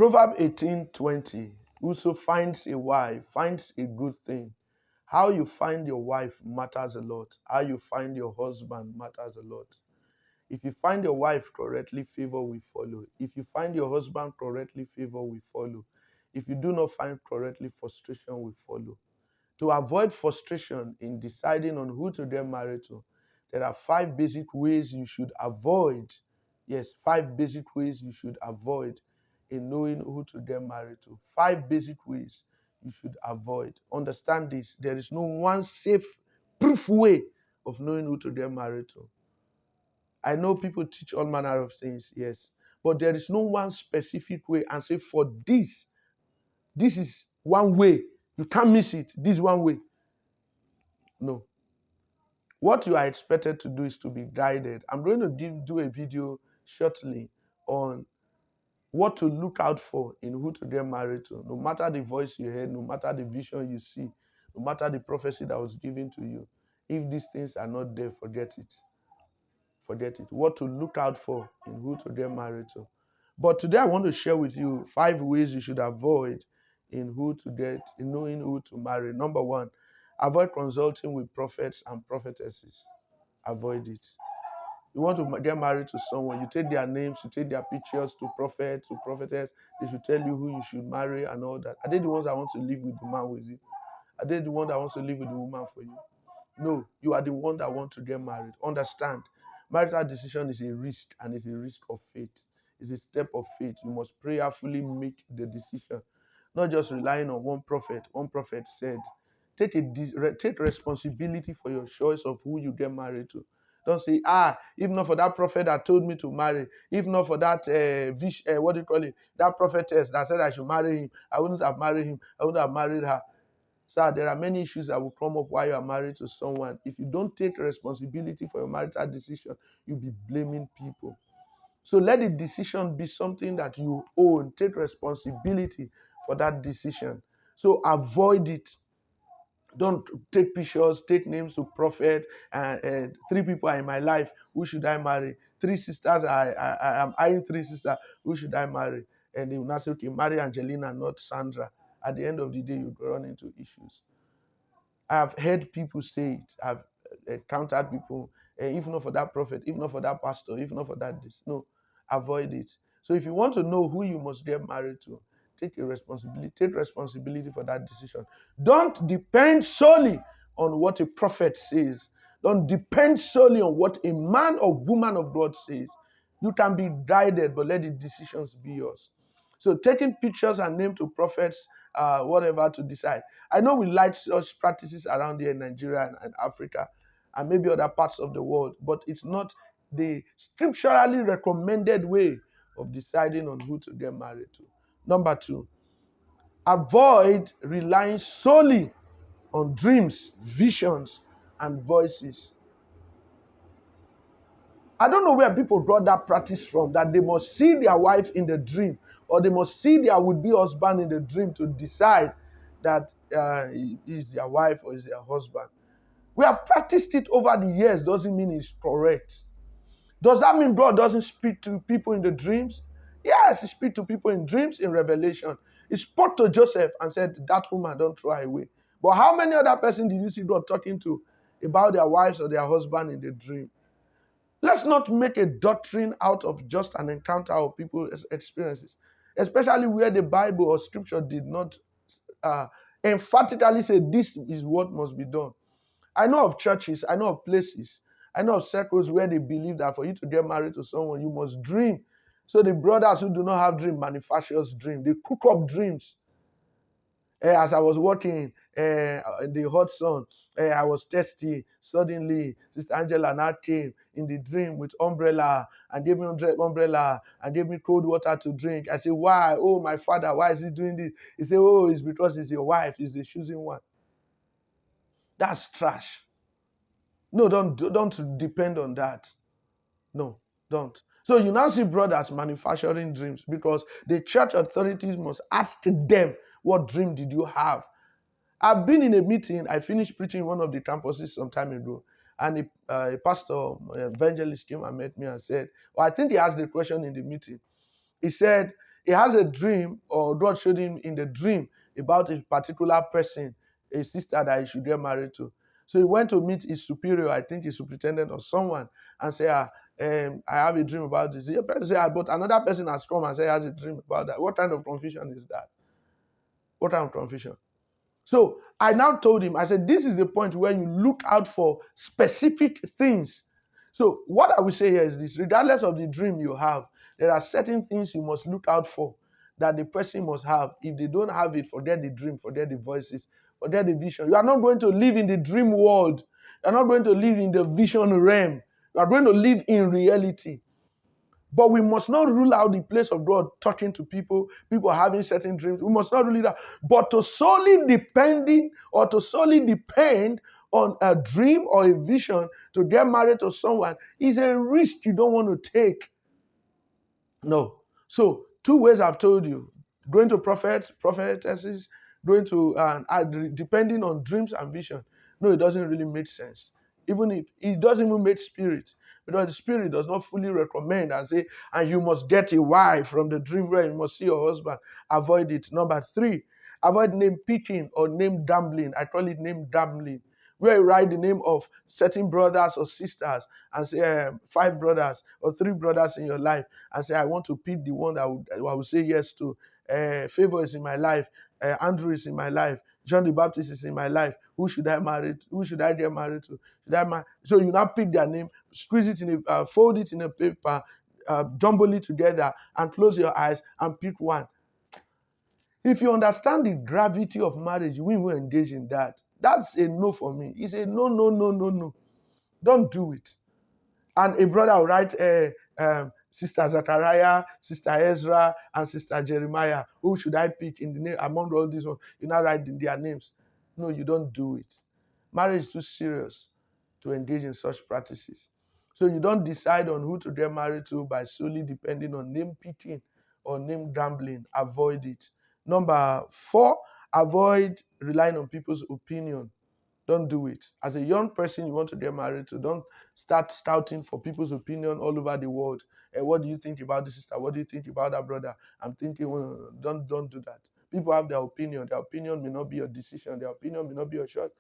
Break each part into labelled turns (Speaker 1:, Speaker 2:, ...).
Speaker 1: Proverb 18:20. Whoso finds a wife finds a good thing. How you find your wife matters a lot. How you find your husband matters a lot. If you find your wife correctly, favor will follow. If you find your husband correctly, favor will follow. If you do not find correctly, frustration will follow. To avoid frustration in deciding on who to get married to, there are 5 basic ways you should avoid. Yes, 5 basic ways you should avoid in knowing who to get married to. 5 basic ways you should avoid. Understand this. There is no one safe, proof way of knowing who to get married to. I know people teach all manner of things, yes, but there is no one specific way and say, for this is one way. You can't miss it. This one way. No. What you are expected to do is to be guided. I'm going to do a video shortly on what to look out for in who to get married to. No matter the voice you heard, no matter the vision you see, no matter the prophecy that was given to you, if these things are not there, forget it. Forget it. What to look out for in who to get married to. But today I want to share with you 5 ways you should avoid in knowing who to marry. Number one, avoid consulting with prophets and prophetesses. Avoid it. You want to get married to someone, you take their names, you take their pictures to prophets, to prophetess. They should tell you who you should marry and all that. Are they the ones that want to live with the man with you? Are they the one that wants to live with the woman for you? No, you are the one that wants to get married. Understand, marital decision is a risk, and it's a risk of faith. It's a step of faith. You must prayerfully make the decision, not just relying on one prophet. One prophet said, take responsibility for your choice of who you get married to. Don't say, if not for that prophet that told me to marry, if not for that, what do you call it, that prophetess that said I should marry him, I wouldn't have married him, I wouldn't have married her. So there are many issues that will come up while you are married to someone. If you don't take responsibility for your marital decision, you'll be blaming people. So let the decision be something that you own. Take responsibility for that decision. So avoid it. Don't take pictures, take names to prophet. 3 people are in my life. Who should I marry? 3 sisters. I am eyeing 3 sisters. Who should I marry? And they will not say, okay, marry Angelina, not Sandra. At the end of the day, you run into issues. I have heard people say it. I've encountered people, if not for that prophet, if not for that pastor, if not for that this. No, avoid it. So if you want to know who you must get married to, take responsibility for that decision. Don't depend solely on what a prophet says. Don't depend solely on what a man or woman of God says. You can be guided, but let the decisions be yours. So taking pictures and name to prophets, whatever to decide. I know we like such practices around here in Nigeria and Africa and maybe other parts of the world, but it's not the scripturally recommended way of deciding on who to get married to. Number two, avoid relying solely on dreams, visions, and voices. I don't know where people brought that practice from, that they must see their wife in the dream or they must see their would-be husband in the dream to decide that is their wife or is their husband. We have practiced it over the years, doesn't mean it's correct. Does that mean God doesn't speak to people in the dreams? Yes, he speaks to people in dreams, in revelation. He spoke to Joseph and said, that woman, don't throw her away. But how many other persons did you see God talking to about their wives or their husband in the dream? Let's not make a doctrine out of just an encounter of people's experiences, especially where the Bible or scripture did not emphatically say this is what must be done. I know of churches, I know of places, I know of circles where they believe that for you to get married to someone, you must dream. So the brothers who do not have dream manufacturers dream. They cook up dreams. As I was walking in the hot sun, I was thirsty. Suddenly, Sister Angela now came in the dream with umbrella and gave me umbrella and gave me cold water to drink. I said, why? Oh, my father, why is he doing this? He said, oh, it's because it's your wife. It's the choosing one. That's trash. No, don't depend on that. No, don't. So you now see brothers manufacturing dreams because the church authorities must ask them, what dream did you have? I've been in a meeting. I finished preaching in one of the campuses some time ago, and a pastor, evangelist came and met me and said, well, I think he asked the question in the meeting. He said, he has a dream, or God showed him in the dream about a particular person, a sister that he should get married to. So he went to meet his superior, I think his superintendent or someone, and say, I have a dream about this. The person say, but another person has come and say he has a dream about that. What kind of confusion is that? What kind of confusion? So I now told him, I said, this is the point where you look out for specific things. So what I will say here is this: regardless of the dream you have, there are certain things you must look out for that the person must have. If they don't have it, forget the dream, forget the voices, forget the vision. You are not going to live in the dream world. You are not going to live in the vision realm. You are going to live in reality. But we must not rule out the place of God talking to people, people having certain dreams. We must not rule it out. But to solely depend on a dream or a vision to get married to someone is a risk you don't want to take. No. So, two ways I've told you: going to prophets, prophetesses, going to depending on dreams and vision. No, it doesn't really make sense. Even if it doesn't even make spirit, because the spirit does not fully recommend and say, and you must get a wife from the dream where you must see your husband. Avoid it. Number three, avoid name picking or name gambling. I call it name gambling, where you write the name of certain brothers or sisters and say 5 brothers or 3 brothers in your life, and say, I want to pick the one that I would say yes to. Favor is in my life. Andrew is in my life. John the Baptist is in my life. Who should I marry? Who should I get married to? So you now pick their name, squeeze it in fold it in a paper, jumble it together, and close your eyes and pick one. If you understand the gravity of marriage, we will engage in that. That's a no for me. It's a no, no, no, no, no. Don't do it. And a brother will write Sister Zachariah, Sister Ezra, and Sister Jeremiah. Who should I pick in the name among all these ones? You now write in their names. No, you don't do it. Marriage is too serious to engage in such practices. So you don't decide on who to get married to by solely depending on name picking or name gambling. Avoid it. Number 4, avoid relying on people's opinion. Don't do it. As a young person you want to get married to, don't start scouting for people's opinion all over the world. What do you think about this sister? What do you think about that brother? I'm thinking, well, don't do that. People have their opinion. Their opinion may not be your decision. Their opinion may not be your choice.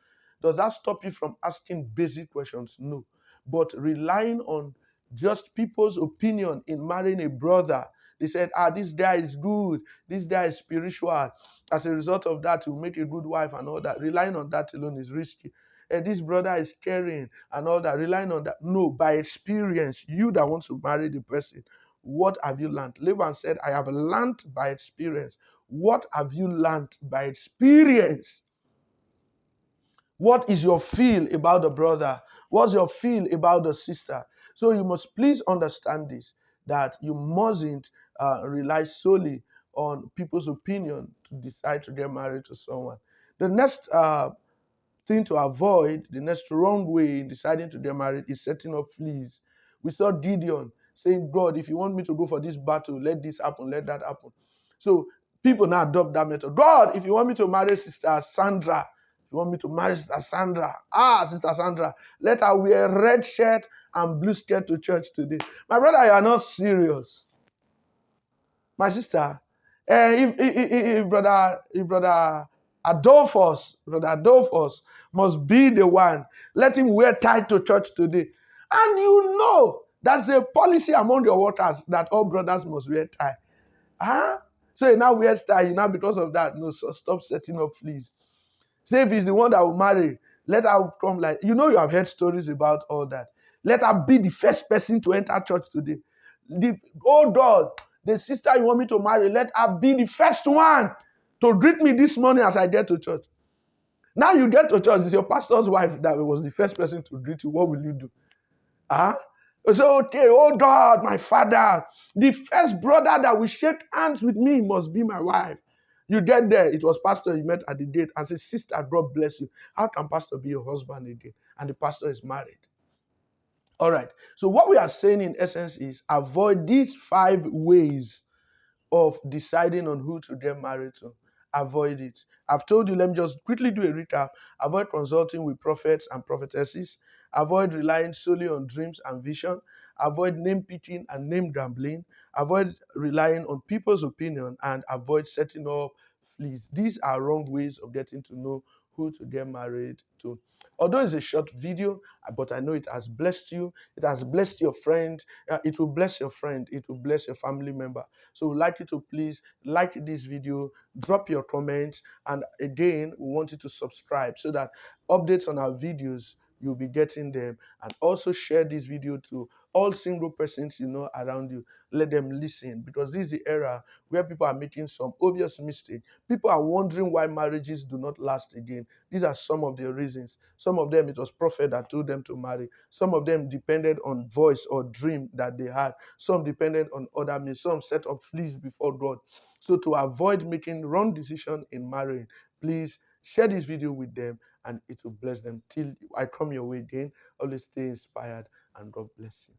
Speaker 1: Does that stop you from asking basic questions? No. But relying on just people's opinion in marrying a brother, they said, this guy is good. This guy is spiritual. As a result of that, you make a good wife and all that. Relying on that alone is risky. This brother is caring and all that. Relying on that. No, by experience, you that want to marry the person, what have you learned? Laban said, I have learned by experience. What have you learned by experience? What is your feel about the brother? What's your feel about the sister? So you must please understand this, that you mustn't rely solely on people's opinion to decide to get married to someone. The next thing to avoid, the next wrong way in deciding to get married is setting up fleas. We saw Gideon saying, God, if you want me to go for this battle, let this happen, let that happen. So people now adopt that method. God, if you want me to marry Sister Sandra, if you want me to marry Sister Sandra, Sister Sandra, let her wear red shirt and blue skirt to church today. My brother, you are not serious. My sister, if brother Adolphus must be the one, let him wear tie to church today. And you know that's a policy among your workers that all brothers must wear tie. So you now wear tie, you now because of that, no, so stop setting up fleas. Say if he's the one that will marry, let her come like, you have heard stories about all that. Let her be the first person to enter church today. Oh God, the sister you want me to marry, let her be the first one to greet me this morning as I get to church. Now you get to church, it's your pastor's wife that was the first person to greet you. What will you do? So, okay, oh God, my father, the first brother that will shake hands with me must be my wife. You get there, it was pastor you met at the gate and said, sister, God bless you. How can pastor be your husband again? And the pastor is married. All right. So what we are saying in essence is avoid these 5 ways of deciding on who to get married to. Avoid it. I've told you, let me just quickly do a recap. Avoid consulting with prophets and prophetesses. Avoid relying solely on dreams and vision. avoid name picking and name gambling, avoid relying on people's opinion, and avoid setting up fleas. These are wrong ways of getting to know who to get married to. Although it's a short video, but I know it has blessed you. It has blessed your friend. It will bless your friend. It will bless your family member. So we'd like you to please like this video, drop your comments, and again, we want you to subscribe so that updates on our videos, you'll be getting them. And also share this video to all single persons you know around you. Let them listen, because this is the era where people are making some obvious mistake. People are wondering why marriages do not last again. These are some of the reasons. Some of them, it was prophet that told them to marry. Some of them depended on voice or dream that they had. Some depended on other means. Some set up fleas before God. So to avoid making wrong decision in marrying, please share this video with them, and it will bless them. Till I come your way again, always stay inspired, and God bless you.